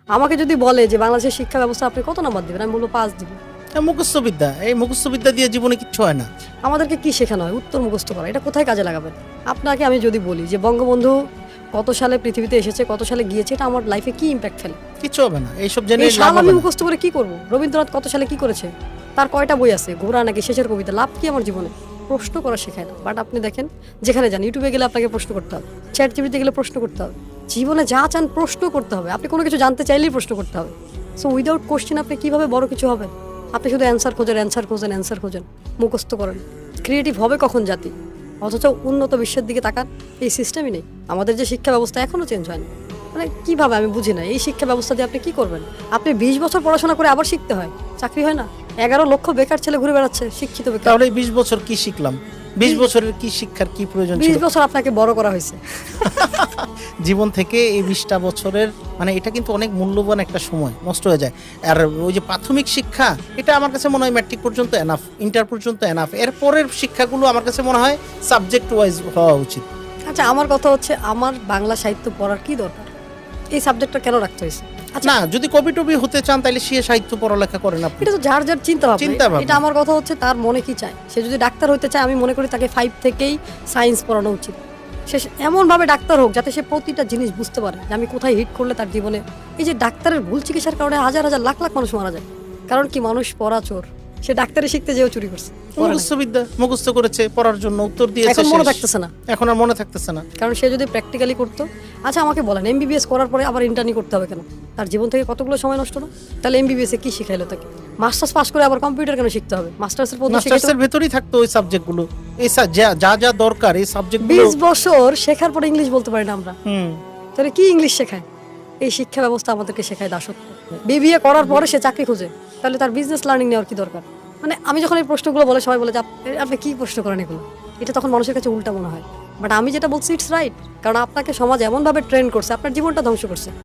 আমাকে যদি বলে যে বাংলাদেশের শিক্ষা ব্যবস্থা আপনি কত নাম্বার দিবেন, আমি বলবো 5 দিব। মুখস্থ বিদ্যা, এই মুখস্থ বিদ্যা দিয়ে জীবনে কিচ্ছু হয় না। আমাদেরকে কি শেখানো হয়? উত্তর মুখস্থ করা। এটা কোথায় কাজে লাগাবেন? আপনাকে আমি যদি বলি যে বঙ্গবন্ধু কত সালে পৃথিবীতে এসেছে, কত সালে গিয়েছে, এটা আমার লাইফে কি ইম্প্যাক্ট ফেলে? কিচ্ছু হবে না, এইসব জেনে এই লাভ সাল হবে আমি না। মুখস্থ করে কি করব? রবীন্দ্রনাথ কত সালে কি করেছে, তার কয়টা বই আছে, ঘোড়া নাকি শেষের কবিতা, লাভ কি আমার জীবনে? প্রশ্ন করা শেখায় না। বাট আপনি দেখেন, যেখানে যান, ইউটিউবে গেলে আপনাকে প্রশ্ন করতে হবে, চ্যাট জিপিটিতে গেলে প্রশ্ন করতে হবে, জীবনে যা চান প্রশ্ন করতে হবে। আপনি কোনো কিছু জানতে চাইলেই প্রশ্ন করতে হবে। সো উইদাউট কোশ্চেন আপনি কিভাবে বড় কিছু হবেন? আপনি শুধু অ্যান্সার খোঁজেন, মুখস্থ করেন। ক্রিয়েটিভ হবে কখন জাতি? অথচ উন্নত বিশ্বের দিকে তাকান, এই সিস্টেমই নেই। আমাদের যে শিক্ষা ব্যবস্থা এখনো চেঞ্জ হয়নি। মানে কিভাবে আমি বুঝি না, এই শিক্ষা ব্যবস্থা দিয়ে আপনি কি করবেন? আপনি 20 বছর পড়াশোনা করে আবার শিখতে হয়, চাকরি হয় না। 11 লক্ষ বেকার ছেলে ঘুরে বেড়াচ্ছে, শিক্ষিত বেকার। তাহলে 20 বছর কি শিখলাম? 20 বছরের কি শিক্ষার কি প্রয়োজন 20 ছিল? বছর আপনাকে বড় করা হয়েছে। জীবন থেকে এই 20টা বছরের মানে এটা কিন্তু অনেক মূল্যবান একটা সময় নষ্ট হয়ে যায়। আর ওই যে প্রাথমিক শিক্ষা, এটা আমার কাছে মনে হয় ম্যাট্রিক পর্যন্ত এনাফ, ইন্টার পর্যন্ত এনাফ। এর পরের শিক্ষাগুলো আমার কাছে মনে হয় সাবজেক্ট ওয়াইজ হওয়া উচিত। আচ্ছা, আমার কথা হচ্ছে, আমার বাংলা সাহিত্য পড়ার কি দরকার? এই সাবজেক্টটা কেন রাখতে হয়েছে? আচ্ছা, না, যদি কবি টবি হতে চান তাহলে সে সাহিত্য পড়ালেখা করেন আপনি। এটা তো যার যার চিন্তা চিন্তা ভাবনা। ভাবনা। এটা আমার কথা হচ্ছে, তার মনে কি চায়। সে যদি ডাক্তার হতে চায়, আমি মনে করি তাকে 5 থেকেই সায়েন্স পড়ানো উচিত। সে এমনভাবে ডাক্তার হোক যাতে সে প্রতিটা জিনিস বুঝতে পারে যে আমি কোথায় হিট করলে তার জীবনে। এই যে ডাক্তারের ভুল চিকিৎসার কারণে হাজার হাজার লাখ লাখ মানুষ মারা যায়, কারণ কি? মানুষ পড়া চোর। সে ডাক্তারি শিখতে যেও চুরি করছে, পড়ে নাই। মুখস্থ বিদ্যা মুখস্থ করেছে, পড়ার জন্য উত্তর দিয়েছে, এখন মনে শেষ। থাকতেছে না, এখন আর মনে থাকতেছে না। কারণ সে যদি প্র্যাকটিক্যালি করতো। আচ্ছা আমাকে বলেন, এমবিবিএস করার পরে আবার ইন্টার্নি করতে হবে কেন? তার জীবন থেকে কতগুলো সময় নষ্ট না? তাহলে এমবিবিএস এ কি শিখাইলো তাকে? মাস্টার্স পাস করে আবার কম্পিউটার কেন শিখতে হবে? মাস্টার্সের পদ্ধতি মাস্টার্সের ভেতরেই থাকতো ওই সাবজেক্টগুলো, এই যা যা দরকার এই সাবজেক্টগুলো। 20 বছর শেখার পরে ইংলিশ বলতে পারি না আমরা, হুম। তাহলে কি ইংলিশ শেখায়? এই শিক্ষা ব্যবস্থা আমাদেরকে শেখায় দাসত্ব। বিবিএ করার পরে সে চাকরি খোঁজে, তাহলে তার বিজনেস লার্নিং নেওয়ার কি দরকার? মানে আমি যখন এই প্রশ্নগুলো বলে, সবাই বলে যে আপনি কি প্রশ্ন করেন এগুলো। এটা তখন মানুষের কাছে উল্টা মনে হয়। বাট আমি যেটা বলছি ইটস রাইট, কারণ আপনাকে সমাজ এমনভাবে ট্রেন করছে, আপনার জীবনটা ধ্বংস করছে।